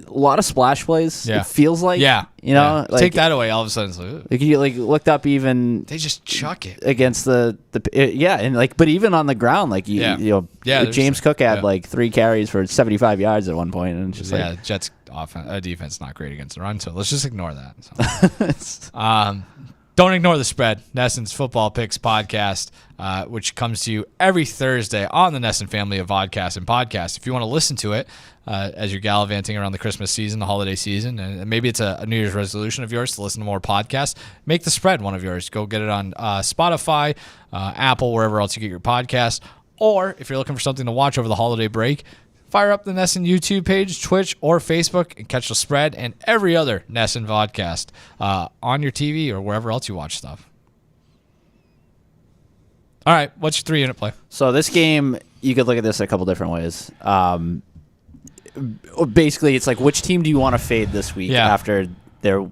lot of splash plays. Yeah. It feels like. Yeah. Like, take that away. All of a sudden, it's like, like you looked up even. They just chuck it against but even on the ground, like James Cook had like 3 carries for 75 yards at one point, and it's just Jets defense not great against the run, so let's just ignore that. So. Don't ignore the spread. Nesson's Football Picks podcast, which comes to you every Thursday on the Nesson family of vodcasts and podcasts. If you want to listen to it as you're gallivanting around the Christmas season, the holiday season, and maybe it's a New Year's resolution of yours to listen to more podcasts, make the spread one of yours. Go get it on Spotify, Apple, wherever else you get your podcasts. Or if you're looking for something to watch over the holiday break, fire up the Nesson YouTube page, Twitch, or Facebook, and catch the spread and every other Nesson vodcast on your TV or wherever else you watch stuff. All right, what's your 3-unit play? So this game, you could look at this a couple different ways. Basically, it's like, which team do you want to fade this week after their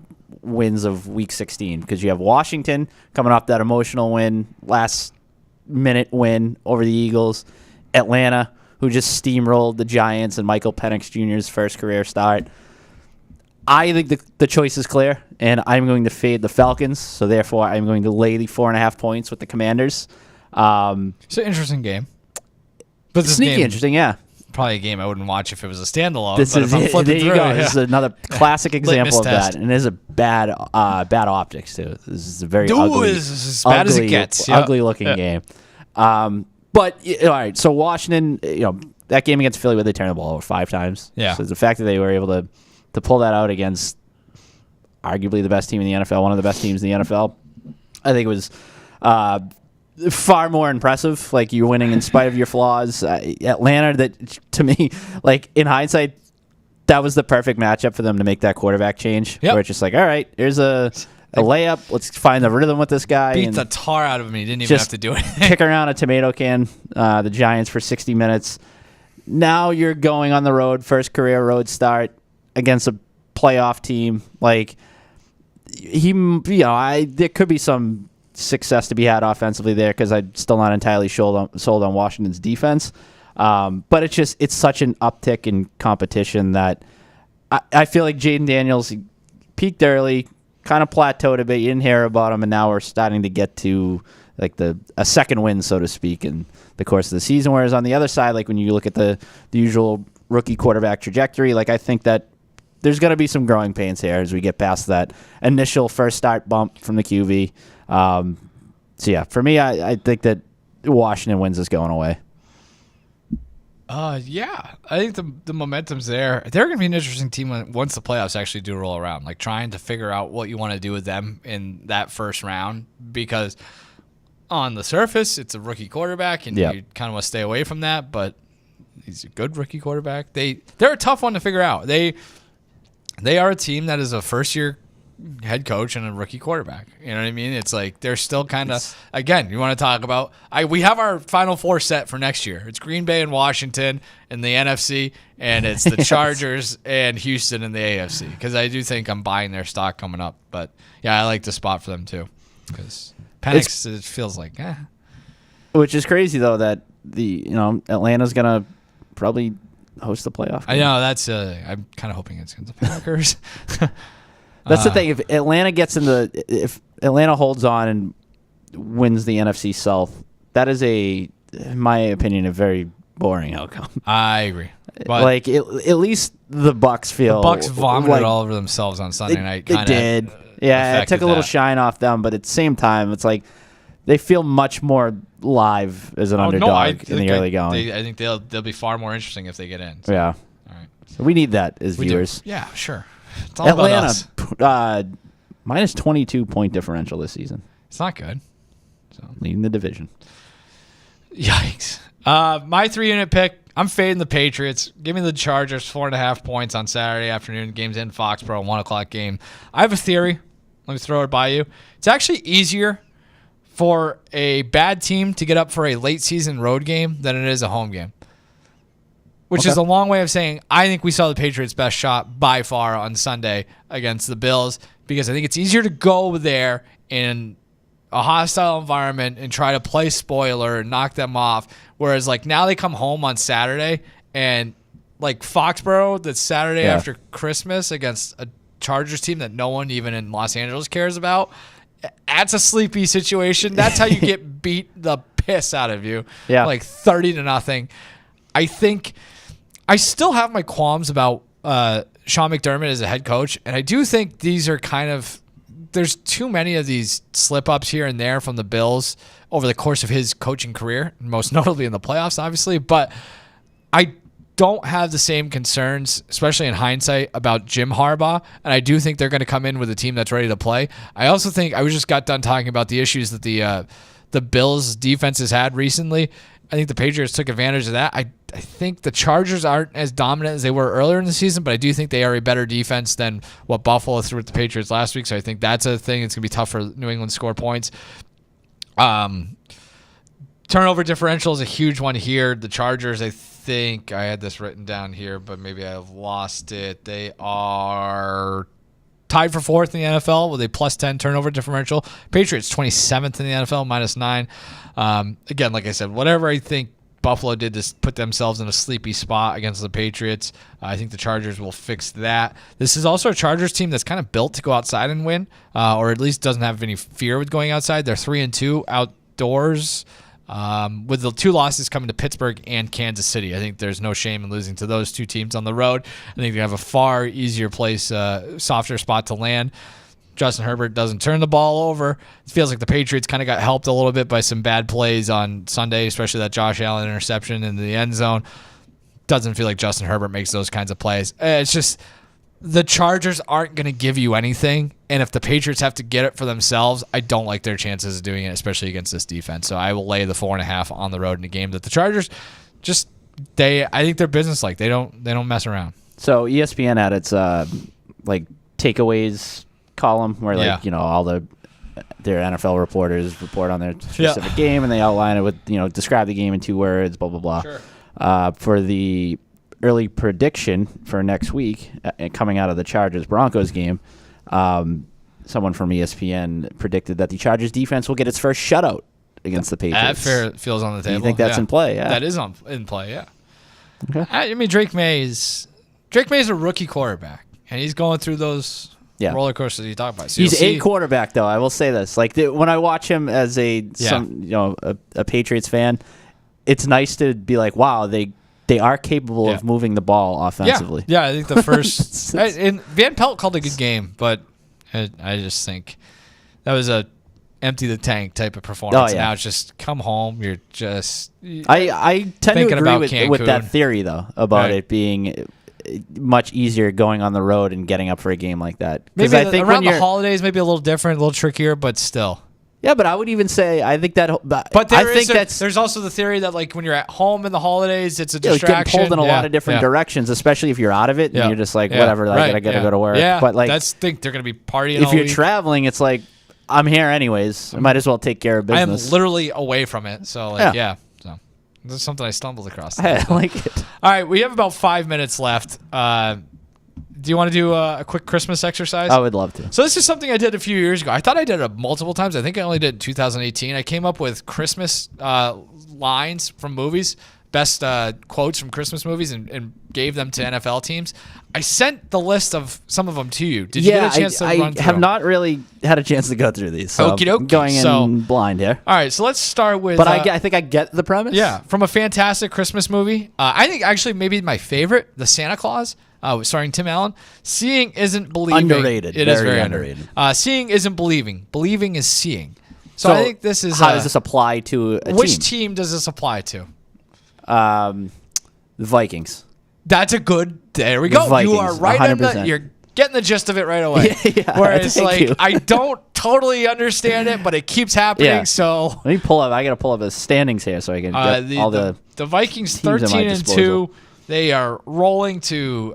wins of Week 16? Because you have Washington coming off that emotional win, last-minute win over the Eagles. Atlanta, who just steamrolled the Giants and Michael Penix Jr.'s first career start. I think the choice is clear, and I'm going to fade the Falcons, so therefore I'm going to lay the 4.5 points with the Commanders. It's an interesting game. But sneaky interesting, yeah. Probably a game I wouldn't watch if it was a standalone. This is another classic example of that, and it is a bad optics, too. This is a very ugly, as bad as it gets. Ugly-looking game. But, all right, so Washington, that game against Philly where they turned the ball over 5 times. Yeah. So the fact that they were able to pull that out against arguably the best team in the NFL, one of the best teams in the NFL, I think it was far more impressive. Like, you're winning in spite of your flaws. Atlanta, that to me, like, in hindsight, that was the perfect matchup for them to make that quarterback change. Yep. Where it's just like, all right, here's a layup. Let's find the rhythm with this guy. Beat the tar out of him. He didn't even have to do anything. Kick around a tomato can, the Giants for 60 minutes. Now you're going on the road, first career road start against a playoff team. Like, there could be some success to be had offensively there because I'm still not entirely sold on Washington's defense. But it's such an uptick in competition that I feel like Jaden Daniels peaked early, kind of plateaued a bit. You didn't hear about him, and now we're starting to get to like a second win, so to speak, in the course of the season. Whereas on the other side, like when you look at the usual rookie quarterback trajectory, like I think that there's going to be some growing pains here as we get past that initial first start bump from the QB. So yeah, for me, I think that Washington wins this going away. Yeah, I think the momentum's there. They're going to be an interesting team once the playoffs actually do roll around, like trying to figure out what you want to do with them in that first round, because on the surface, it's a rookie quarterback, and you kind of want to stay away from that, but he's a good rookie quarterback. They're a tough one to figure out. They are a team that is a first-year head coach and a rookie quarterback. You know what I mean? It's like they're still kind of, again, you want to talk about, we have our Final Four set for next year. It's Green Bay and Washington in the NFC, and it's the Chargers and Houston in the AFC, because I do think I'm buying their stock coming up. But, yeah, I like the spot for them too, because Penix, it feels like, Which is crazy, though, that Atlanta's going to probably host the playoff game. I know, that's, I'm kind of hoping it's against the Packers. That's the thing. If Atlanta holds on and wins the NFC South, that is in my opinion, a very boring outcome. I agree. But like at least the Bucs feel. The Bucs vomited all over themselves on Sunday night. They did. Yeah, it took a little shine off them, but at the same time, it's like they feel much more live as an underdog in the early going. I think they'll be far more interesting if they get in. So. Yeah. All right. So we need that as viewers. Do. Yeah, sure. It's all about us. Minus 22 point differential this season. It's not good. So leading the division. Yikes. My 3-unit pick, I'm fading the Patriots. Give me the Chargers, 4.5 points on Saturday afternoon. Game's in Foxborough, 1 o'clock game. I have a theory. Let me throw it by you. It's actually easier for a bad team to get up for a late season road game than it is a home game. Which is a long way of saying I think we saw the Patriots' best shot by far on Sunday against the Bills, because I think it's easier to go there in a hostile environment and try to play spoiler and knock them off. Whereas like now they come home on Saturday and like Foxborough, that's Saturday after Christmas against a Chargers team that no one even in Los Angeles cares about. That's a sleepy situation. That's how you get beat the piss out of you. Yeah. Like 30-0. I think I still have my qualms about Sean McDermott as a head coach, and I do think these are kind of there's too many of these slip-ups here and there from the Bills over the course of his coaching career, most notably in the playoffs, obviously. But I don't have the same concerns, especially in hindsight, about Jim Harbaugh, and I do think they're going to come in with a team that's ready to play. I also think I just got done talking about the issues that the Bills' defense has had recently. I think the Patriots took advantage of that. I think the Chargers aren't as dominant as they were earlier in the season, but I do think they are a better defense than what Buffalo threw at the Patriots last week. So I think that's a thing. It's going to be tough for New England to score points. Turnover differential is a huge one here. The Chargers, I think I had this written down here, but maybe I've lost it. They are tied for 4th in the NFL with a +10 turnover differential. Patriots 27th in the NFL, -9. Again, like I said, whatever I think Buffalo did to put themselves in a sleepy spot against the Patriots, I think the Chargers will fix that. This is also a Chargers team that's kind of built to go outside and win, or at least doesn't have any fear with going outside. They're 3-2 outdoors, with the 2 losses coming to Pittsburgh and Kansas City. I think there's no shame in losing to those 2 teams on the road. I think they have a far easier place, softer spot to land. Justin Herbert doesn't turn the ball over. It feels like the Patriots kind of got helped a little bit by some bad plays on Sunday, especially that Josh Allen interception in the end zone. Doesn't feel like Justin Herbert makes those kinds of plays. It's just the Chargers aren't going to give you anything, and if the Patriots have to get it for themselves, I don't like their chances of doing it, especially against this defense. So I will lay the 4.5 on the road in a game that the Chargers I think they're business-like. They don't mess around. So ESPN had its takeaways column where all their NFL reporters report on their specific game, and they outline it with describe the game in 2 words, blah blah blah. Sure. For the early prediction for next week, coming out of the Chargers Broncos game, someone from ESPN predicted that the Chargers defense will get its first shutout against the Patriots. That feels on the table. You think that's in play? Yeah, that is in play. Yeah. Okay. I mean, Drake May is a rookie quarterback, and he's going through those roller coasters you talk about. So he's a quarterback, though. I will say this: when I watch him as a Patriots fan, it's nice to be like, wow, they are capable of moving the ball offensively. Yeah, I think the first and Van Pelt called a good game, but I just think that was a empty the tank type of performance. Now it's just come home. You're just I tend to agree with that theory though about it being much easier going on the road and getting up for a game like that. Maybe I think around the holidays, maybe a little different, a little trickier, but still. Yeah, but I would even say I think that. But there's also the theory that when you're at home in the holidays, it's a distraction. Getting pulled in a lot of different directions, especially if you're out of it and you're just whatever. I gotta go to work. Yeah, but think they're gonna be partying. If you're traveling, it's like I'm here anyways. I might as well take care of business. I am literally away from it, so So this is something I stumbled across. I like it. All right, we have about 5 minutes left. Do you want to do a quick Christmas exercise? I would love to. So this is something I did a few years ago. I thought I did it multiple times. I think I only did it in 2018. I came up with Christmas lines from movies, best quotes from Christmas movies, and gave them to NFL teams. I sent the list of some of them to you. Did you get a chance to run through? I have not really had a chance to go through these. So I'm going in blind here. All right, so let's start with... But I think I get the premise. Yeah, from a fantastic Christmas movie. I think actually maybe my favorite, The Santa Claus, starring Tim Allen. Seeing isn't believing. Underrated. It is very underrated. Seeing isn't believing. Believing is seeing. So I think this is... How does this apply to a team? Which team does this apply to? The Vikings. That's a good... There we go. Vikings, you are right 100%. you're getting the gist of it right away. Yeah, Whereas, I don't totally understand it, but it keeps happening. Yeah. So Let me pull up. I got to pull up the standings here so I can get all the Vikings teams at my 13-2. They are rolling to.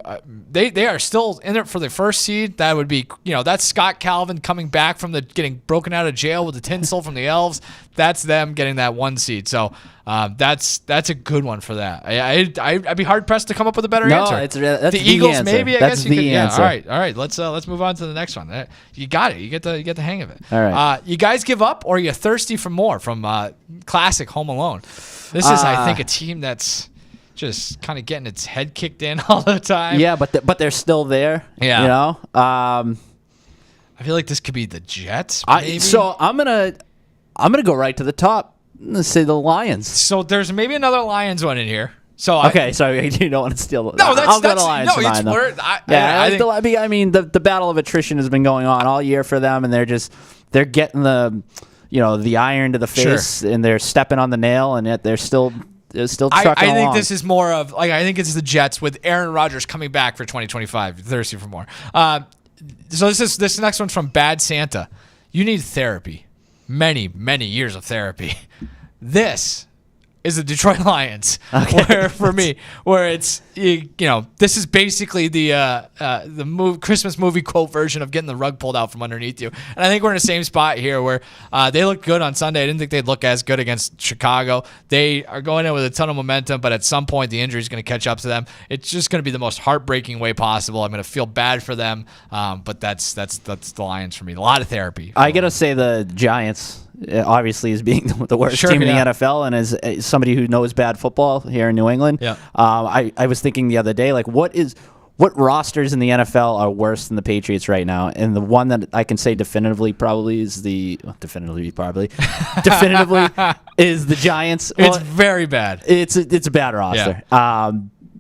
They are still in it for the first seed. That would be, that's Scott Calvin coming back from getting broken out of jail with the tinsel from the elves. That's them getting that 1 seed. So that's a good one for that. I'd be hard pressed to come up with a better answer. That's the Eagles. answer. Maybe I that's guess you could. answer. Yeah. All right. Let's move on to the next one. You got it. You get the hang of it. All right. You guys give up, or are you thirsty for more from classic Home Alone? This is, I think, a team that's just kind of getting its head kicked in all the time. Yeah, but they're still there. Yeah. I feel like this could be the Jets. So I'm gonna go right to the top. Let's say the Lions. So there's maybe another Lions one in here. So sorry, you don't want to steal it. No, I'll go to Lions. No, it's where I mean, the battle of attrition has been going on all year for them, and they're getting the iron to the face, and they're stepping on the nail, and yet they're still trucking I think along. this is more of I think it's the Jets with Aaron Rodgers coming back for 2025. Thirsty for more. So this next one's from Bad Santa. You need therapy, many years of therapy. This is the Detroit Lions, where it's this is basically the Christmas movie quote version of getting the rug pulled out from underneath you. And I think we're in the same spot here where they looked good on Sunday. I didn't think they'd look as good against Chicago. They are going in with a ton of momentum, but at some point the injury is going to catch up to them. It's just going to be the most heartbreaking way possible. I'm going to feel bad for them, but that's the Lions for me. A lot of therapy. I gotta say the Giants. Obviously, is being the worst team in the NFL, and as somebody who knows bad football here in New England, I was thinking the other day, what rosters in the NFL are worse than the Patriots right now? And the one that I can say definitively is the Giants. It's very bad. It's a bad roster. Yeah.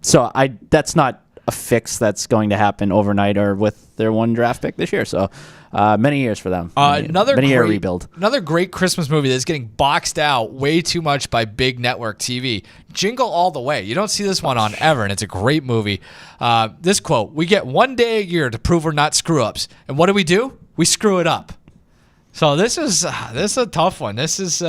So that's not a fix that's going to happen overnight or with their 1 draft pick this year. So many years for them. Many year rebuild. Another great Christmas movie that's getting boxed out way too much by big network TV. Jingle All the Way. You don't see this one on ever, and it's a great movie. This quote: "We get 1 day a year to prove we're not screw-ups, and what do? We screw it up." So this is a tough one. This is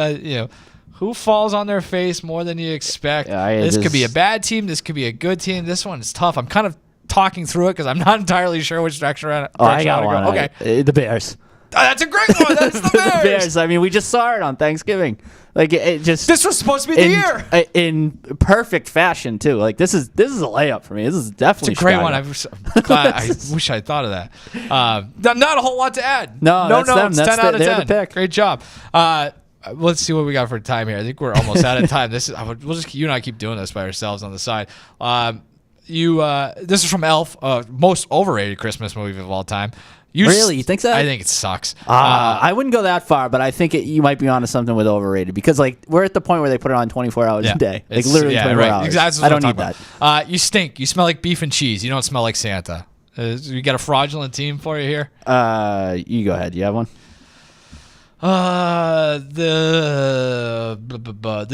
who falls on their face more than you expect. This could be a bad team. This could be a good team. This one is tough. I'm kind of talking through it because I'm not entirely sure which direction I got one. Go. Okay. The Bears. That's a great one. That's the Bears. The Bears. I mean, we just saw it on Thanksgiving. This was supposed to be the year in perfect fashion too. This is a layup for me. This is definitely it's a great one. I wish I thought of that. Not a whole lot to add. No notes. Them. 10 out of 10. The pick. Great job. Let's see what we got for time here. I think we're almost out of time. You and I keep doing this by ourselves on the side. This is from Elf, most overrated Christmas movie of all time. Really? You think so? I think it sucks. I wouldn't go that far, but I think you might be onto something with overrated because we're at the point where they put it on 24 hours a day. Literally 24 hours. Exactly. I don't need that. You stink. You smell like beef and cheese. You don't smell like Santa. You got a fraudulent team for you here? You go ahead. You have one? The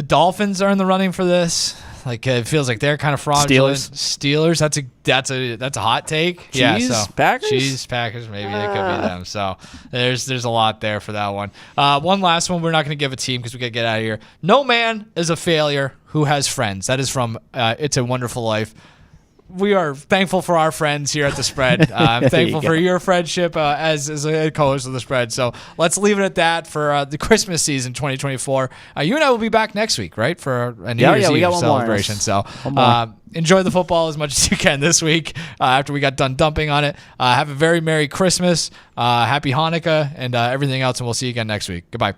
Dolphins are in the running for this. It feels like they're kind of fraudulent. Steelers. That's a hot take. Packers. Chiefs, Packers. Maybe they could be them. So there's a lot there for that one. One last one. We're not going to give a team because we got to get out of here. No man is a failure who has friends. That is from It's a Wonderful Life. We are thankful for our friends here at The Spread. I'm thankful for your friendship as a co-host of The Spread. So let's leave it at that for the Christmas season 2024. You and I will be back next week, right, for a New Year's Eve celebration. So enjoy the football as much as you can this week after we got done dumping on it. Have a very Merry Christmas, Happy Hanukkah, and everything else, and we'll see you again next week. Goodbye.